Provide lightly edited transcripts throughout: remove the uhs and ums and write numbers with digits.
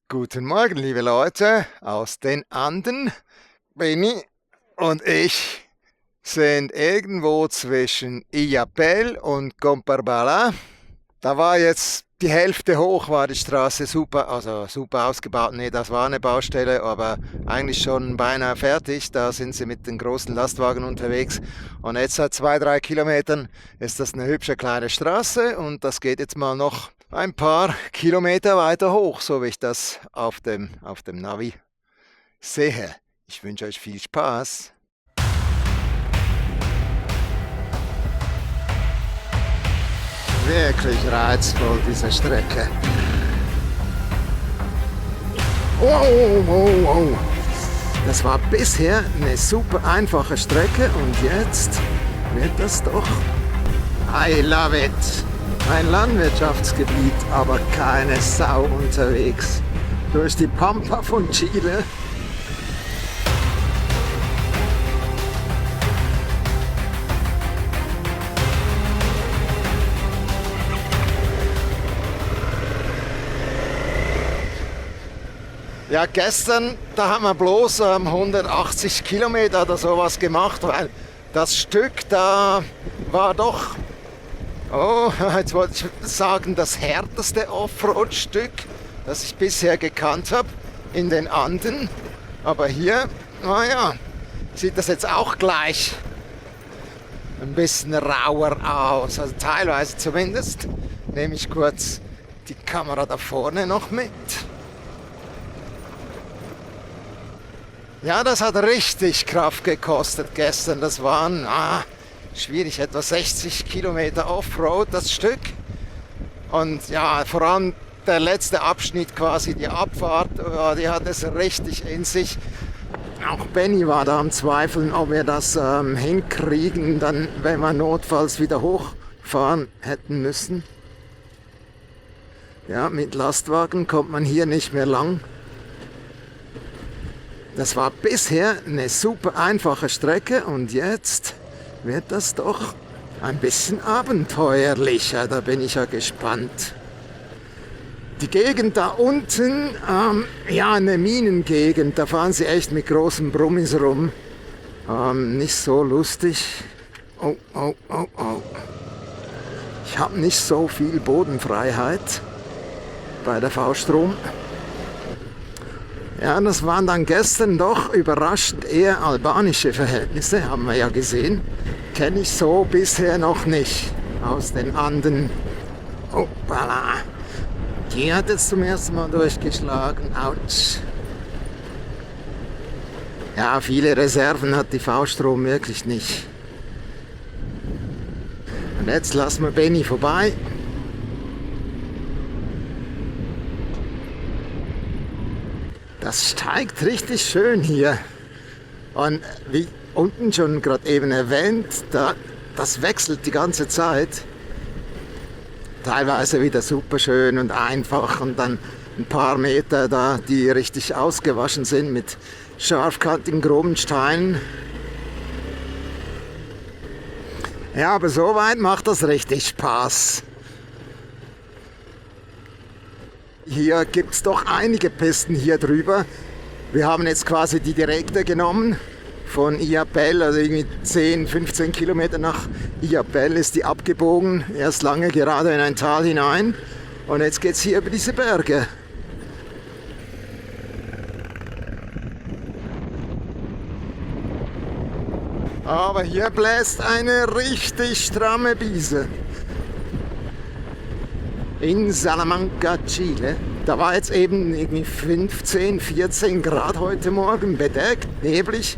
Guten Morgen, liebe Leute aus den Anden. Benny und ich sind irgendwo zwischen Illapel und Comparbala. Da war jetzt die Hälfte hoch, war die Straße super, also super ausgebaut. Nee, das war eine Baustelle, aber eigentlich schon beinahe fertig. Da sind sie mit den großen Lastwagen unterwegs. Und jetzt seit 2, 3 Kilometern ist das eine hübsche kleine Straße und das geht jetzt mal noch ein paar Kilometer weiter hoch, so wie ich das auf dem Navi sehe. Ich wünsche euch viel Spaß. Wirklich reizvoll, diese Strecke. Wow, wow, wow. Das war bisher eine super einfache Strecke und jetzt wird das doch. I love it. Ein Landwirtschaftsgebiet, aber keine Sau unterwegs. Durch die Pampa von Chile. Ja, gestern, da haben wir bloß 180 Kilometer oder sowas gemacht, weil das Stück da war doch, oh, jetzt wollte ich sagen, das härteste Offroad-Stück, das ich bisher gekannt habe in den Anden. Aber hier, naja, sieht das jetzt auch gleich ein bisschen rauer aus, also teilweise zumindest. Nehme ich kurz die Kamera da vorne noch mit. Ja, das hat richtig Kraft gekostet gestern. Das waren, schwierig, etwa 60 Kilometer Offroad, das Stück. Und ja, vor allem der letzte Abschnitt quasi, die Abfahrt, die hat es richtig in sich. Auch Benny war da am Zweifeln, ob wir das hinkriegen, dann, wenn wir notfalls wieder hochfahren hätten müssen. Ja, mit Lastwagen kommt man hier nicht mehr lang. Das war bisher eine super einfache Strecke und jetzt wird das doch ein bisschen abenteuerlicher. Da bin ich ja gespannt. Die Gegend da unten, ja, eine Minengegend, da fahren sie echt mit großen Brummis rum. Nicht so lustig. Oh, oh, oh, oh. Ich habe nicht so viel Bodenfreiheit bei der V-Strom. Ja, das waren dann gestern doch überraschend eher albanische Verhältnisse, haben wir ja gesehen. Kenne ich so bisher noch nicht aus den Anden. Hoppala. Die hat jetzt zum ersten Mal durchgeschlagen. Autsch. Ja, viele Reserven hat die V-Strom wirklich nicht. Und jetzt lassen wir Benny vorbei. Das steigt richtig schön hier. Und wie unten schon gerade eben erwähnt, das wechselt die ganze Zeit. Teilweise wieder super schön und einfach und dann ein paar Meter da, die richtig ausgewaschen sind mit scharfkantigen, groben Steinen. Ja, aber soweit macht das richtig Spaß. Hier gibt es doch einige Pisten hier drüber. Wir haben jetzt quasi die direkte genommen von Illapel, also irgendwie 10, 15 Kilometer nach Illapel ist die abgebogen, erst lange gerade in ein Tal hinein und jetzt geht es hier über diese Berge. Aber hier bläst eine richtig stramme Biese. In Salamanca, Chile. Da war jetzt eben irgendwie 15, 14 Grad heute Morgen, bedeckt, neblig.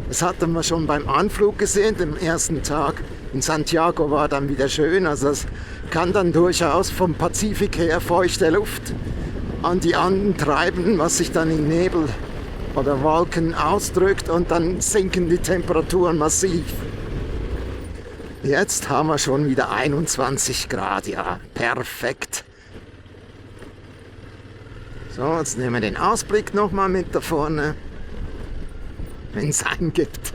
Das hatten wir schon beim Anflug gesehen, dem ersten Tag. In Santiago war dann wieder schön, also das kann dann durchaus vom Pazifik her feuchte Luft an die Anden treiben, was sich dann in Nebel oder Wolken ausdrückt und dann sinken die Temperaturen massiv. Jetzt haben wir schon wieder 21 Grad, ja, perfekt. So, jetzt nehmen wir den Ausblick nochmal mit da vorne, wenn es einen gibt.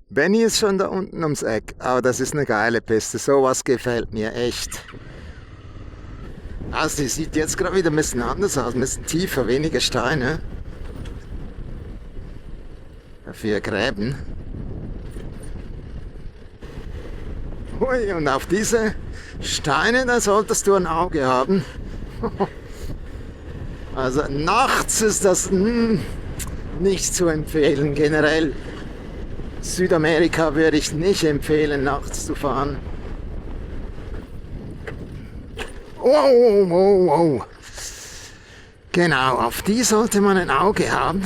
Benny ist schon da unten ums Eck, aber das ist eine geile Piste, sowas gefällt mir echt. Also die sieht jetzt gerade wieder ein bisschen anders aus, ein bisschen tiefer, weniger Steine. Dafür Gräben. Ui, und auf diese Steine, da solltest du ein Auge haben. Also nachts ist das nicht zu empfehlen, generell. Südamerika würde ich nicht empfehlen, nachts zu fahren. Wow, wow, wow. Genau, auf die sollte man ein Auge haben.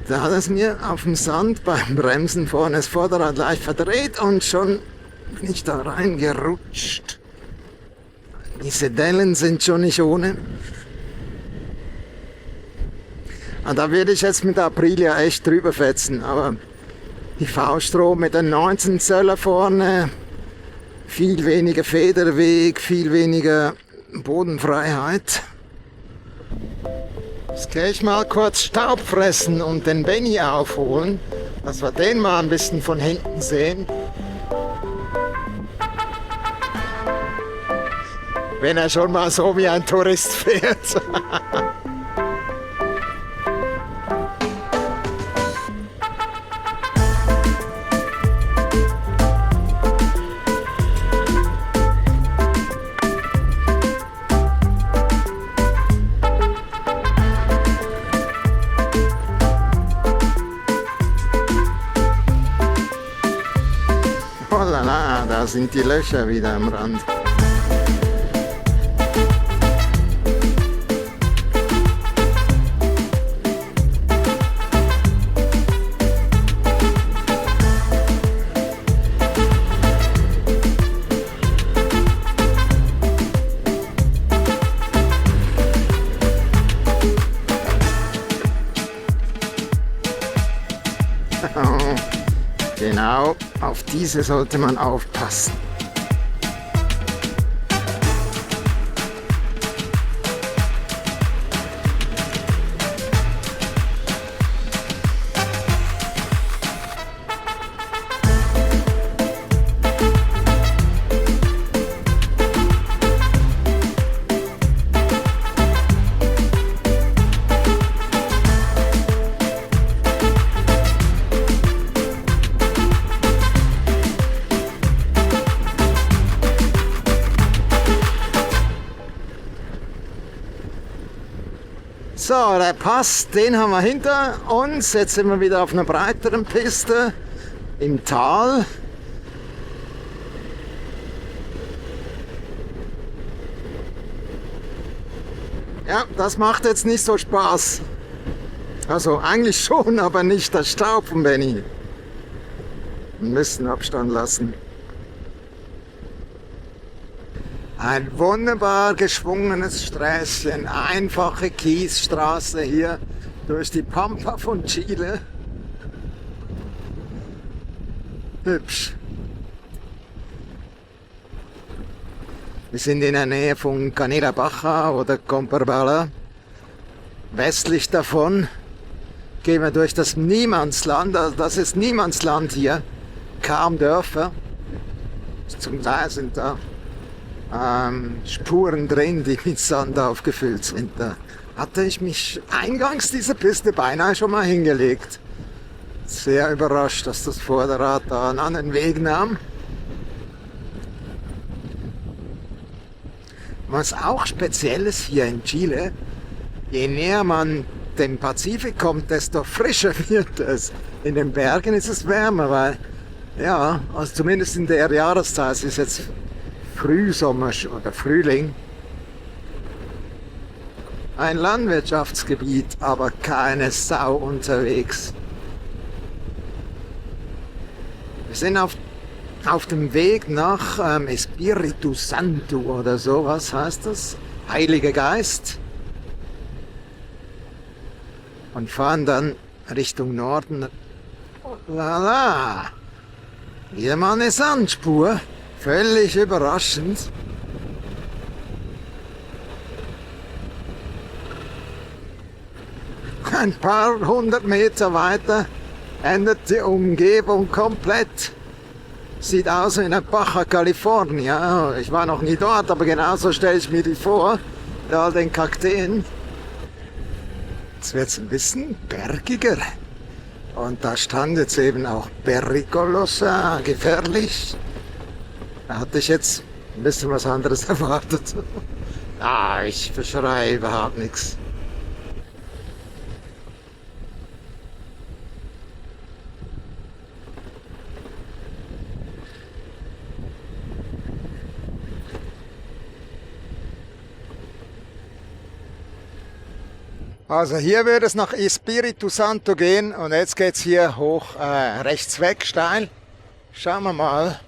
Da hat es mir auf dem Sand beim Bremsen vorne das Vorderrad leicht verdreht und schon bin ich da reingerutscht. Diese Dellen sind schon nicht ohne. Und da würde ich jetzt mit der Aprilia echt drüber fetzen, aber die V-Strom mit den 19 Zöller vorne, viel weniger Federweg, viel weniger Bodenfreiheit. Jetzt gehe ich mal kurz Staub fressen und den Benny aufholen, dass wir den mal ein bisschen von hinten sehen. Wenn er schon mal so wie ein Tourist fährt. Oh la la, da sind die Löcher wieder am Rand. Genau, auf diese sollte man aufpassen. So, der Pass, den haben wir hinter uns. Jetzt sind wir wieder auf einer breiteren Piste im Tal. Ja, das macht jetzt nicht so Spaß. Also eigentlich schon, aber nicht der Staub von Benny. Wir müssen Abstand lassen. Ein wunderbar geschwungenes Sträßchen, einfache Kiesstraße hier durch die Pampa von Chile. Hübsch. Wir sind in der Nähe von Canela Baja oder Comperbala. Westlich davon gehen wir durch das Niemandsland, also das ist Niemandsland hier, kaum Dörfer. Zum Teil sind da Spuren drin, die mit Sand aufgefüllt sind. Da hatte ich mich eingangs dieser Piste beinahe schon mal hingelegt. Sehr überrascht, dass das Vorderrad da einen anderen Weg nahm. Was auch speziell ist hier in Chile, je näher man dem Pazifik kommt, desto frischer wird es. In den Bergen ist es wärmer, weil, ja, also zumindest in der Jahreszeit, es ist jetzt Frühsommer oder Frühling. Ein Landwirtschaftsgebiet, aber keine Sau unterwegs. Wir sind auf dem Weg nach Espiritu Santo oder sowas heißt das. Heiliger Geist. Und fahren dann Richtung Norden. Lala! Wieder mal eine Sandspur. Völlig überraschend. Ein paar hundert Meter weiter ändert die Umgebung komplett. Sieht aus wie in Baja California. Ich war noch nie dort, aber genauso stelle ich mir die vor. Mit all den Kakteen. Jetzt wird es ein bisschen bergiger. Und da stand jetzt eben auch pericolosa, gefährlich. Da hatte ich jetzt ein bisschen was anderes erwartet. Ich verschreie überhaupt nichts. Also hier würde es nach Espiritu Santo gehen und jetzt geht es hier hoch rechts weg, steil. Schauen wir mal.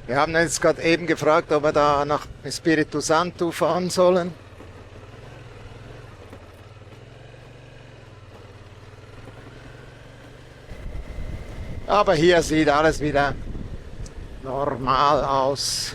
Wir haben jetzt gerade eben gefragt, ob wir da nach Espiritu Santo fahren sollen. Aber hier sieht alles wieder normal aus.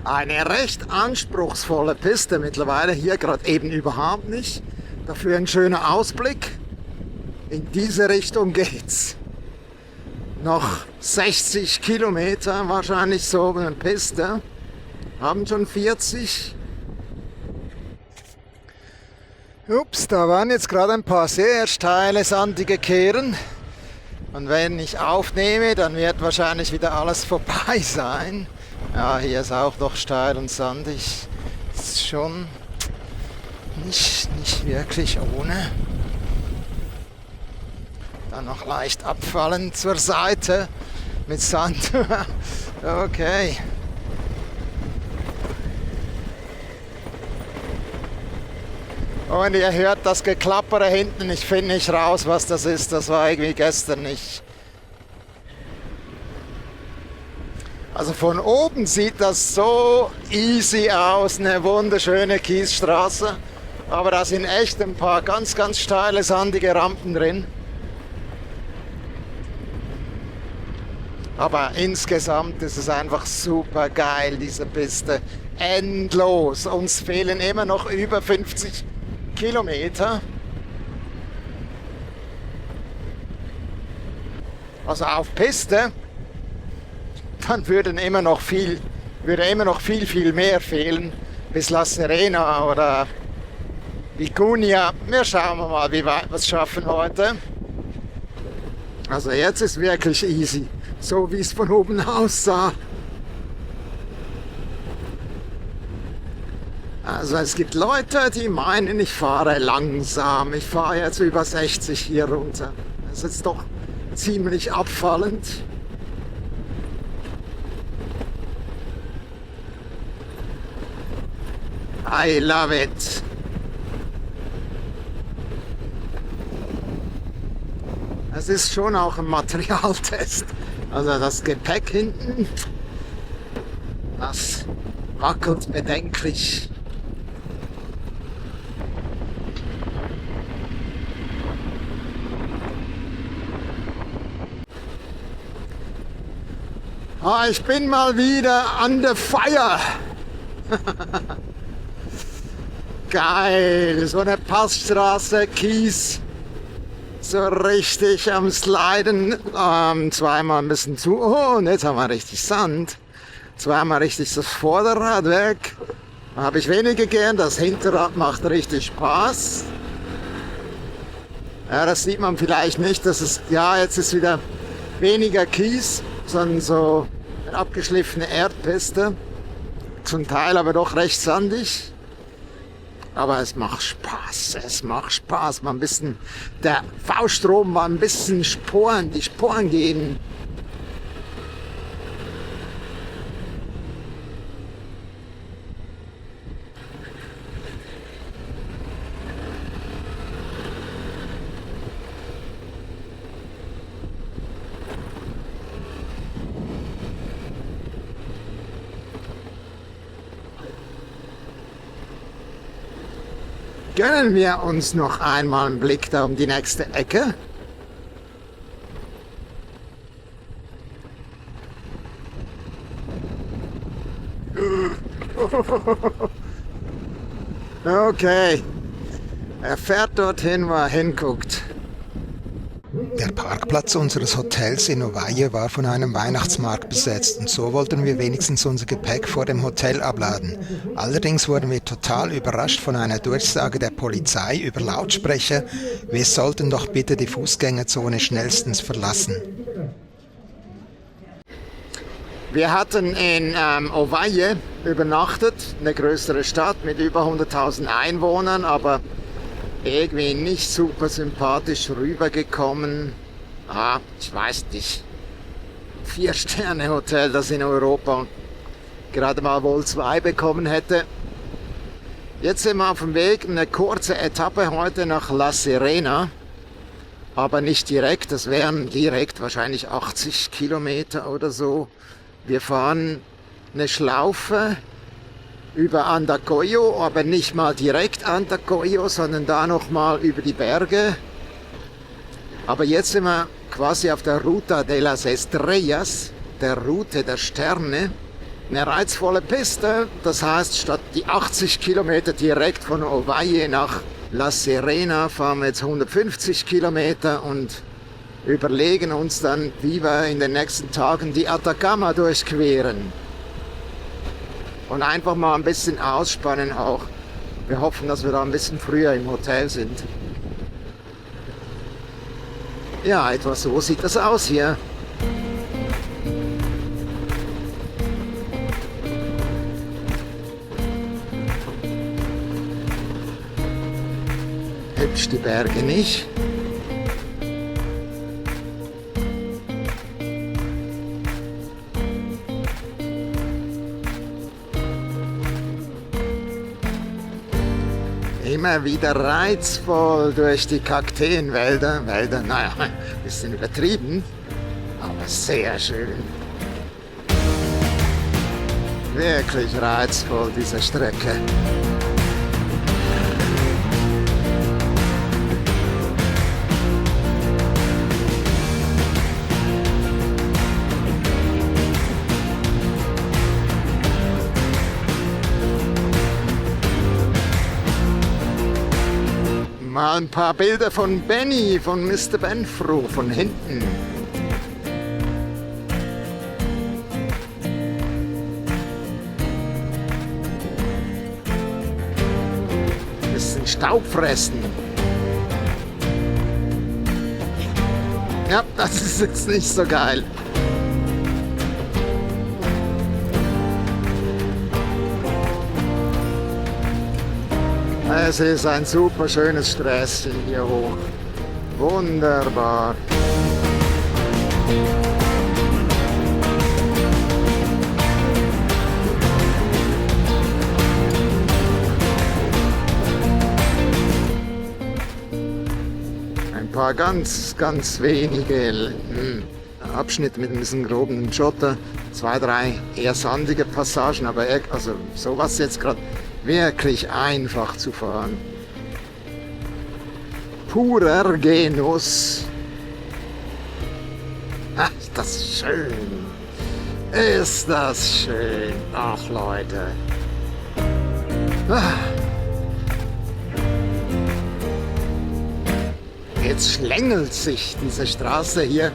Eine recht anspruchsvolle Piste mittlerweile, hier gerade eben überhaupt nicht. Dafür ein schöner Ausblick. In diese Richtung geht's. Noch 60 Kilometer wahrscheinlich so eine Piste. Haben schon 40. Ups, da waren jetzt gerade ein paar sehr steile, sandige Kehren. Und wenn ich aufnehme, dann wird wahrscheinlich wieder alles vorbei sein. Ja, hier ist auch noch steil und sandig. Ist schon nicht wirklich ohne. Dann noch leicht abfallen zur Seite mit Sand. Okay. Und ihr hört das Geklappere hinten. Ich finde nicht raus, was das ist. Das war irgendwie gestern nicht. Also von oben sieht das so easy aus, eine wunderschöne Kiesstraße. Aber da sind echt ein paar ganz steile, sandige Rampen drin. Aber insgesamt ist es einfach super geil, diese Piste. Endlos. Uns fehlen immer noch über 50 Kilometer. Also auf Piste. Dann würde immer noch viel mehr fehlen bis La Serena oder Vicuña. Wir schauen mal, wie weit wir es schaffen heute. Also jetzt ist wirklich easy, so wie es von oben aussah. Also es gibt Leute, die meinen, ich fahre langsam. Ich fahre jetzt über 60 hier runter. Das ist doch ziemlich abfallend. I love it. Es ist schon auch ein Materialtest. Also das Gepäck hinten, das wackelt bedenklich. Ich bin mal wieder an der Feier. Geil, so eine Passstraße, Kies. So richtig am Sliden. Zweimal ein bisschen zu. Oh, und jetzt haben wir richtig Sand. Zweimal richtig das Vorderrad weg. Habe ich weniger gern. Das Hinterrad macht richtig Spaß. Ja, das sieht man vielleicht nicht. Das ist, ja, jetzt ist wieder weniger Kies, sondern so eine abgeschliffene Erdpiste. Zum Teil aber doch recht sandig. Aber es macht Spaß, mal ein bisschen, der V-Strom mal ein bisschen die Sporen gehen. Gönnen wir uns noch einmal einen Blick da um die nächste Ecke. Okay, er fährt dorthin, wo er hinguckt. Der Parkplatz unseres Hotels in Ovalle war von einem Weihnachtsmarkt besetzt und so wollten wir wenigstens unser Gepäck vor dem Hotel abladen. Allerdings wurden wir total überrascht von einer Durchsage der Polizei über Lautsprecher, wir sollten doch bitte die Fußgängerzone schnellstens verlassen. Wir hatten in Ovalle übernachtet, eine größere Stadt mit über 100.000 Einwohnern, aber irgendwie nicht super sympathisch rübergekommen. Ich weiß nicht. 4-Sterne-Hotel, das in Europa gerade mal wohl 2 bekommen hätte. Jetzt sind wir auf dem Weg, eine kurze Etappe heute nach La Serena. Aber nicht direkt, das wären direkt wahrscheinlich 80 Kilometer oder so. Wir fahren eine Schlaufe über Andacollo, aber nicht mal direkt Andacollo, sondern da nochmal über die Berge. Aber jetzt sind wir quasi auf der Ruta de las Estrellas, der Route der Sterne. Eine reizvolle Piste, das heißt, statt die 80 Kilometer direkt von Ovalle nach La Serena fahren wir jetzt 150 Kilometer und überlegen uns dann, wie wir in den nächsten Tagen die Atacama durchqueren. Und einfach mal ein bisschen ausspannen auch. Wir hoffen, dass wir da ein bisschen früher im Hotel sind. Ja, etwa so sieht das aus hier. Hübsch die Berge nicht. Immer wieder reizvoll durch die Kakteenwälder. Naja, ein bisschen übertrieben, aber sehr schön. Wirklich reizvoll, diese Strecke. Mal ein paar Bilder von Benny, von Mr. Benfro, von hinten. Bisschen Staub fressen. Ja, das ist jetzt nicht so geil. Es ist ein super schönes Sträßchen hier hoch. Wunderbar. Ein paar ganz wenige Abschnitte mit ein bisschen groben Schotter. 2, 3 eher sandige Passagen, aber also sowas jetzt gerade wirklich einfach zu fahren. Purer Genuss. Ach, ist das schön. Ist das schön. Ach, Leute. Ah. Jetzt schlängelt sich diese Straße hier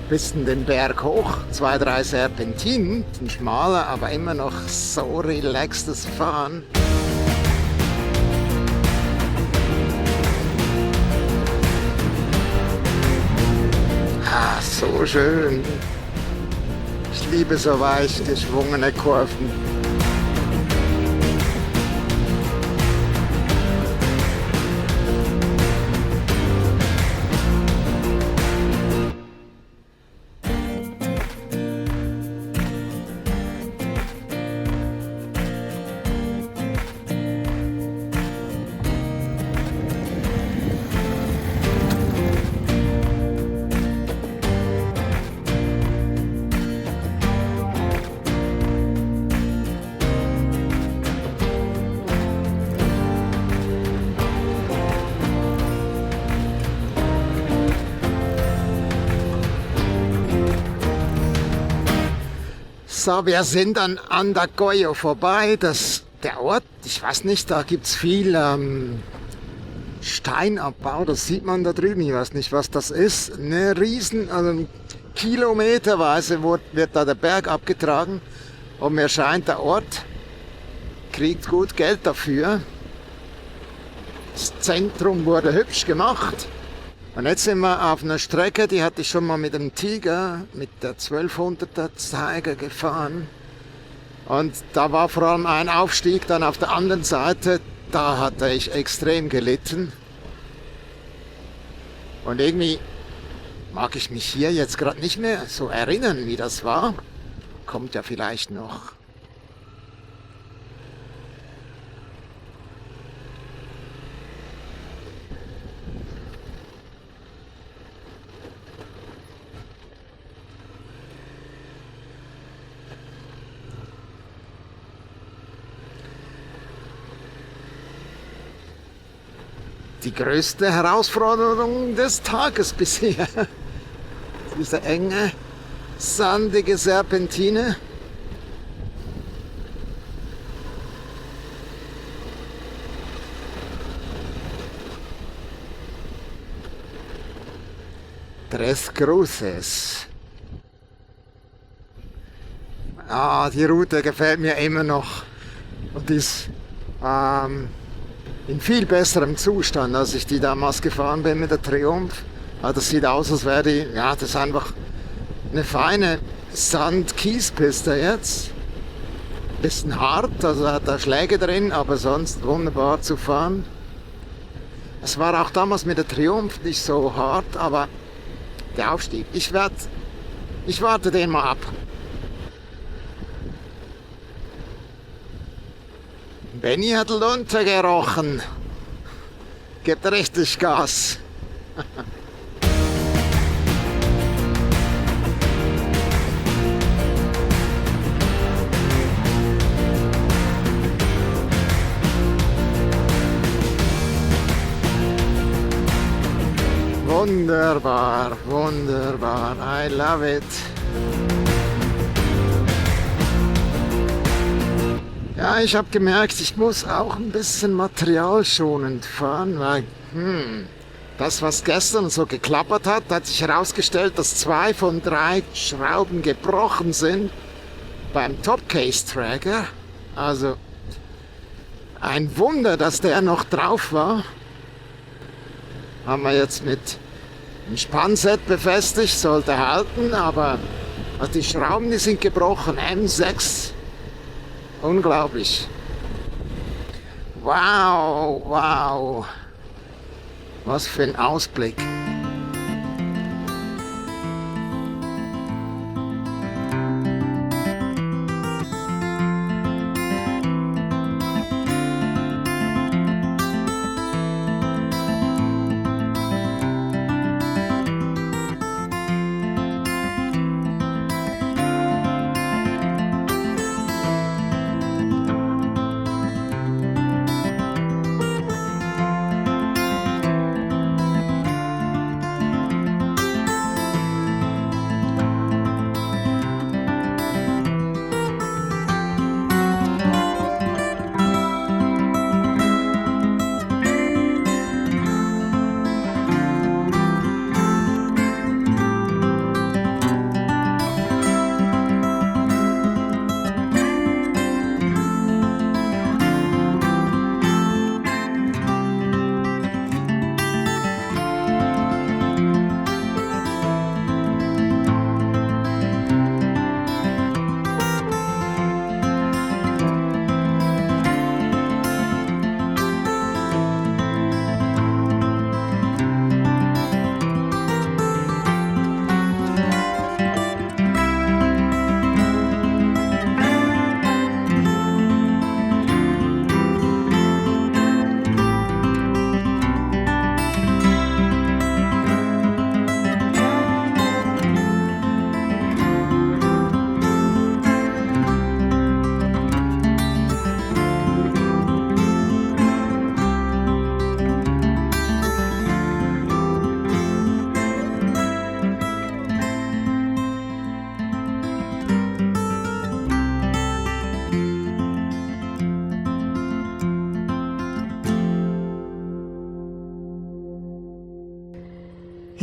bis in den Berg hoch. 2, 3 Serpentinen, ein schmaler, aber immer noch so relaxtes Fahren. Ah, so schön. Ich liebe so weich geschwungene Kurven. So, wir sind an Andacollo vorbei. Der Ort, ich weiß nicht, da gibt's viel Steinabbau, das sieht man da drüben. Ich weiß nicht, was das ist. Eine also kilometerweise wird da der Berg abgetragen. Und mir scheint, der Ort kriegt gut Geld dafür. Das Zentrum wurde hübsch gemacht. Und jetzt sind wir auf einer Strecke, die hatte ich schon mal mit dem Tiger, mit der 1200er Zeiger gefahren. Und da war vor allem ein Aufstieg dann auf der anderen Seite, da hatte ich extrem gelitten. Und irgendwie mag ich mich hier jetzt gerade nicht mehr so erinnern, wie das war. Kommt ja vielleicht noch. Die größte Herausforderung des Tages bisher. Diese enge, sandige Serpentine. Tres Cruces. Ah, die Route gefällt mir immer noch. Und ist in viel besserem Zustand, als ich die damals gefahren bin mit der Triumph. Also das sieht aus, als wäre die, ja, das ist einfach eine feine Sand-Kiespiste jetzt. Bisschen hart, also hat da Schläge drin, aber sonst wunderbar zu fahren. Es war auch damals mit der Triumph nicht so hart, aber der Aufstieg, ich warte den mal ab. Benny hat Lunte gerochen. Gibt richtig Gas. Wunderbar, wunderbar. I love it. Ja, ich habe gemerkt, ich muss auch ein bisschen materialschonend fahren, weil das, was gestern so geklappert hat sich herausgestellt, dass 2 von 3 Schrauben gebrochen sind beim Topcase-Tracker. Also ein Wunder, dass der noch drauf war. Haben wir jetzt mit Ein Spannset befestigt, sollte halten, aber also die Schrauben, die sind gebrochen. M6. Unglaublich. Wow, wow. Was für ein Ausblick.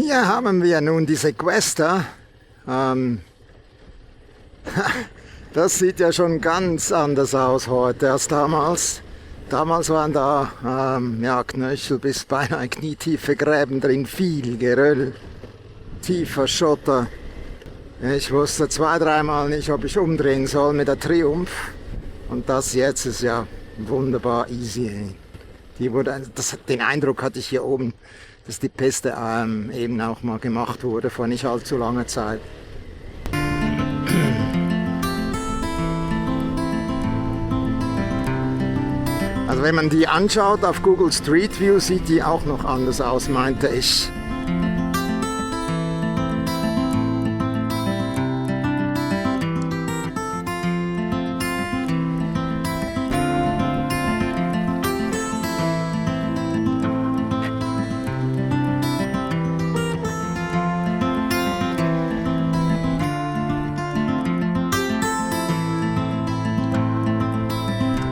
Hier haben wir nun die Sequester. Das sieht ja schon ganz anders aus heute als damals. Damals waren da Knöchel bis beinahe knietiefe Gräben drin, viel Geröll, tiefer Schotter. Ich wusste 2-3 Mal nicht, ob ich umdrehen soll mit der Triumph. Und das jetzt ist ja wunderbar easy. Den Eindruck hatte ich hier oben, dass die Piste eben auch mal gemacht wurde vor nicht allzu langer Zeit. Also wenn man die anschaut auf Google Street View, sieht die auch noch anders aus, meinte ich.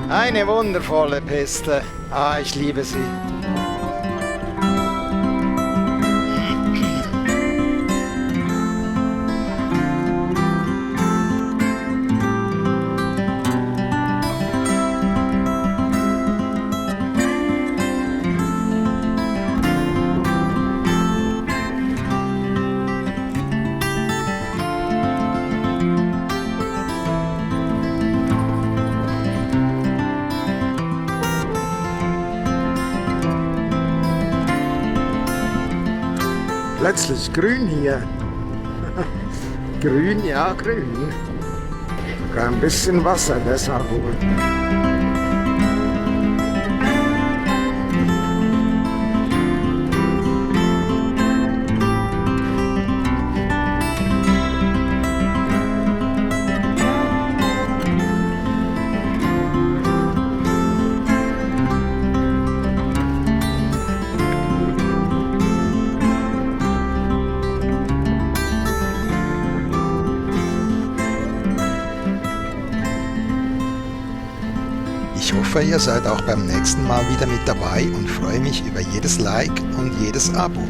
Eine wundervolle Piste. Ich liebe sie. Plötzlich grün hier. Grün, ja, grün. Sogar ein bisschen Wasser, deshalb wohl. Ich hoffe, ihr seid auch beim nächsten Mal wieder mit dabei und freue mich über jedes Like und jedes Abo.